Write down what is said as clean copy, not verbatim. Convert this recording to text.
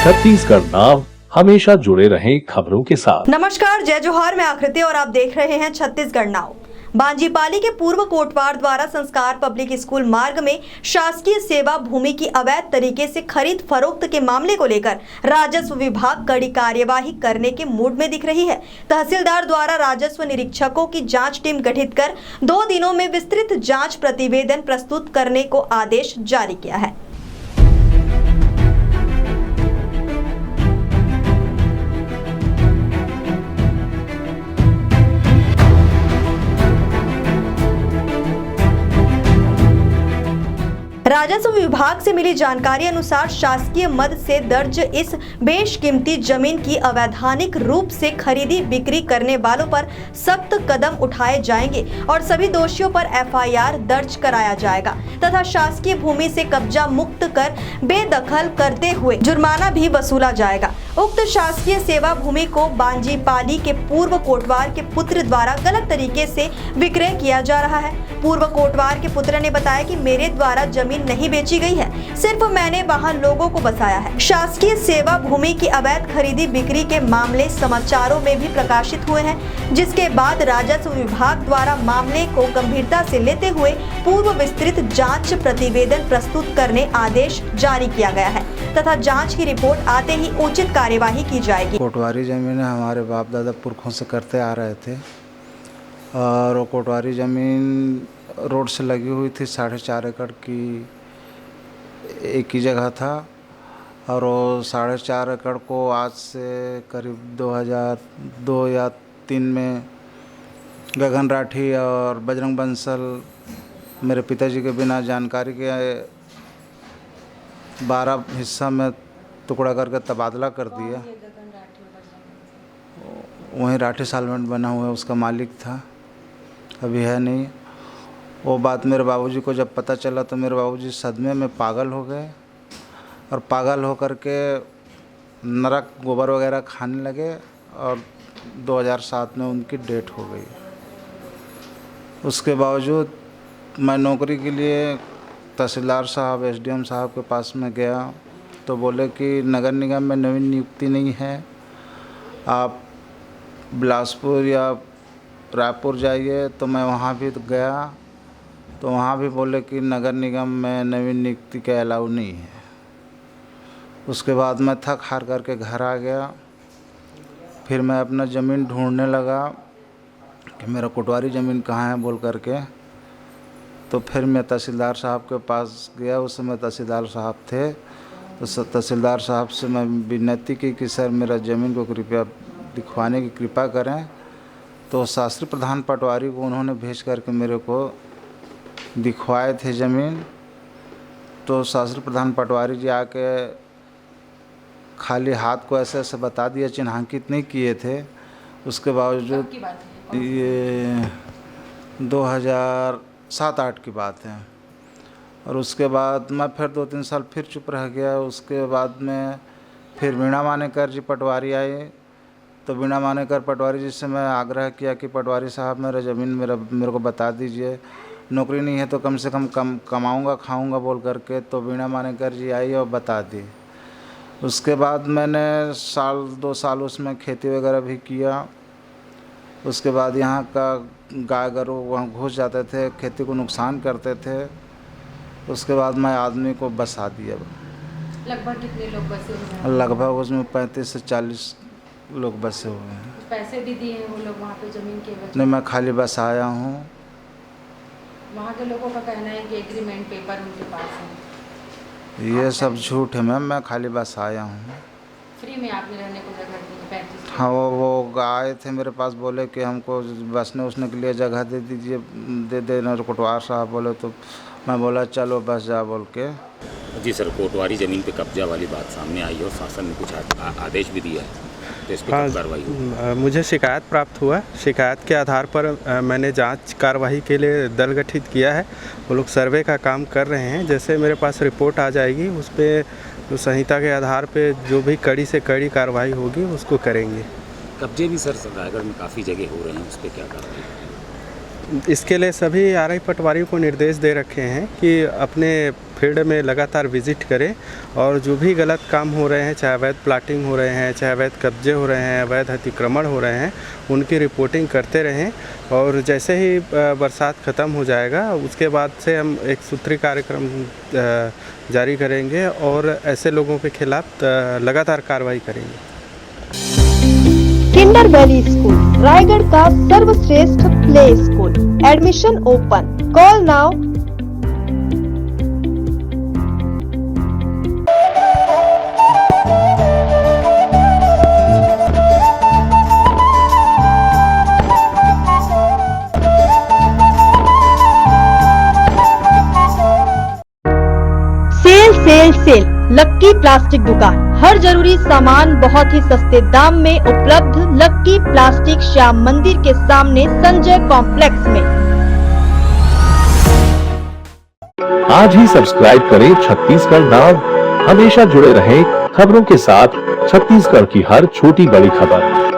छत्तीसगढ़ नाव हमेशा जुड़े रहें खबरों के साथ। नमस्कार, जय जोहार, मैं आकृति और आप देख रहे हैं छत्तीसगढ़ नाव। बांजीपाली के पूर्व कोटवार द्वारा संस्कार पब्लिक स्कूल मार्ग में शासकीय सेवा भूमि की अवैध तरीके से खरीद फरोख्त के मामले को लेकर राजस्व विभाग कड़ी कार्यवाही करने के मूड में दिख रही है। तहसीलदार द्वारा राजस्व निरीक्षकों की जांच टीम गठित कर 2 दिनों में विस्तृत जांच प्रतिवेदन प्रस्तुत करने को आदेश जारी किया है। राजस्व विभाग से मिली जानकारी अनुसार शासकीय मद से दर्ज इस बेशकीमती जमीन की अवैधानिक रूप से खरीदी बिक्री करने वालों पर सख्त कदम उठाए जाएंगे और सभी दोषियों पर एफआईआर दर्ज कराया जाएगा तथा शासकीय भूमि से कब्जा मुक्त कर बेदखल करते हुए जुर्माना भी वसूला जाएगा। उक्त शासकीय सेवा भूमि को बांजीपाली के पूर्व कोटवार के पुत्र द्वारा गलत तरीके से विक्रय किया जा रहा है। पूर्व कोटवार के पुत्र ने बताया कि मेरे द्वारा जमीन नहीं बेची गई है, सिर्फ मैंने वहां लोगों को बसाया है। शासकीय सेवा भूमि की अवैध खरीदी बिक्री के मामले समाचारों में भी प्रकाशित हुए हैं, जिसके बाद राजस्व विभाग द्वारा मामले को गंभीरता से लेते हुए पूर्व विस्तृत जांच प्रतिवेदन प्रस्तुत करने आदेश जारी किया गया है तथा जांच की रिपोर्ट आते ही उचित कार्यवाही की जाएगी। कोटवारी जमीन हमारे बाप दादा पुरखों से करते आ रहे थे और वो कोटवारी ज़मीन रोड से लगी हुई थी। 4.5 एकड़ की एक ही जगह था और वो 4.5 एकड़ को आज से करीब 2002 या 3 में गगन राठी और बजरंग बंसल मेरे पिताजी के बिना जानकारी के 12 हिस्सा में टुकड़ा करके तबादला कर दिया। वहीं राठी सालमेंट बना हुआ है, उसका मालिक था, अभी है नहीं। वो बात मेरे बाबूजी को जब पता चला तो मेरे बाबूजी सदमे में पागल हो गए और पागल होकर के नरक गोबर वगैरह खाने लगे और 2007 में उनकी डेथ हो गई। उसके बावजूद मैं नौकरी के लिए तहसीलदार साहब, एसडीएम साहब के पास में गया तो बोले कि नगर निगम में नवीन नियुक्ति नहीं है, आप बिलासपुर या रायपुर जाइए। तो मैं वहाँ भी गया तो वहाँ भी बोले कि नगर निगम में नवीन नियुक्ति का अलाउ नहीं है। उसके बाद मैं थक हार करके घर आ गया। फिर मैं अपना ज़मीन ढूंढने लगा कि मेरा कोटवारी ज़मीन कहाँ है बोल करके। तो फिर मैं तहसीलदार साहब के पास गया, उस समय तहसीलदार साहब थे। तो तहसीलदार साहब से मैं विनती की कि सर मेरा ज़मीन को कृपया दिखवाने की कृपा करें। तो शास्त्री प्रधान पटवारी को उन्होंने भेज करके मेरे को दिखवाए थे ज़मीन। तो शास्त्री प्रधान पटवारी जी आके खाली हाथ को ऐसे ऐसे बता दिया, चिन्हांकित नहीं किए थे। उसके बावजूद ये 2007-8 की बात है। और उसके बाद मैं फिर 2-3 साल फिर चुप रह गया। उसके बाद में फिर वीणा मानेकर जी पटवारी आए। तो वीणा मानेकर पटवारी जी से मैं आग्रह किया कि पटवारी साहब मेरा ज़मीन मेरे को बता दीजिए, नौकरी नहीं है तो कम से कम कमाऊँगा खाऊँगा बोल करके। तो वीणा मानेकर जी आई और बता दी। उसके बाद मैंने 1-2 साल उसमें खेती वगैरह भी किया। उसके बाद यहाँ का गाय गरू वहाँ घुस जाते थे, खेती को नुकसान करते थे। उसके बाद मैं आदमी को बसा दिया। लगभग कितने लोग बसे हुए हैं? लगभग उसमें 35 से 40 लोग बसे हुए हैं। पैसे भी दिए हैं वो लोग वहाँ पे ज़मीन के वजह? नहीं, मैं खाली बस आया हूँ। वहाँ के लोगों का कहना है कि एग्रीमेंट पेपर उनके पास है। ये सब झूठ है मैम, मैं खाली बस आया हूँ। फ्री में आपने रहने को जगह दी 35? हाँ, वो आए थे मेरे पास, बोले कि हमको बसने उसने के लिए जगह दे दीजिए, दे देना। कोटवार साहब बोले तो मैं बोला चलो बस जा बोल के। जी सर, कोटवारी ज़मीन पे कब्जा वाली बात सामने आई और शासन ने कुछ आदेश भी दिया है, तो इस पर क्या कार्रवाई हुई? मुझे शिकायत प्राप्त हुआ। शिकायत के आधार पर मैंने जांच कार्रवाई के लिए दल गठित किया है। वो लोग सर्वे का काम कर रहे हैं। जैसे मेरे पास रिपोर्ट आ जाएगी उस पर संहिता के आधार पे जो भी कड़ी से कड़ी कार्रवाई होगी उसको करेंगे। कब्जे भी सर रायगढ़ में काफ़ी जगह हो रहे हैं, उस पर क्या कार्रवाई? इसके लिए सभी आरआई पटवारियों को निर्देश दे रखे हैं कि अपने फील्ड में लगातार विजिट करें और जो भी गलत काम हो रहे हैं, चाहे अवैध प्लाटिंग हो रहे हैं, चाहे अवैध कब्जे हो रहे हैं, अवैध अतिक्रमण हो रहे हैं, उनकी रिपोर्टिंग करते रहें। और जैसे ही बरसात ख़त्म हो जाएगा उसके बाद से हम एक सूत्री कार्यक्रम जारी करेंगे और ऐसे लोगों के खिलाफ लगातार कार्रवाई करेंगे। किंडर वैली स्कूल रायगढ़ का सर्वश्रेष्ठ play school. Admission open. Call now. Sale lucky plastic दुकान। हर जरूरी सामान बहुत ही सस्ते दाम में उपलब्ध। लक्की प्लास्टिक श्याम मंदिर के सामने संजय कॉम्प्लेक्स में। आज ही सब्सक्राइब करें छत्तीसगढ़ नाव। हमेशा जुड़े रहें खबरों के साथ। छत्तीसगढ़ की हर छोटी बड़ी खबर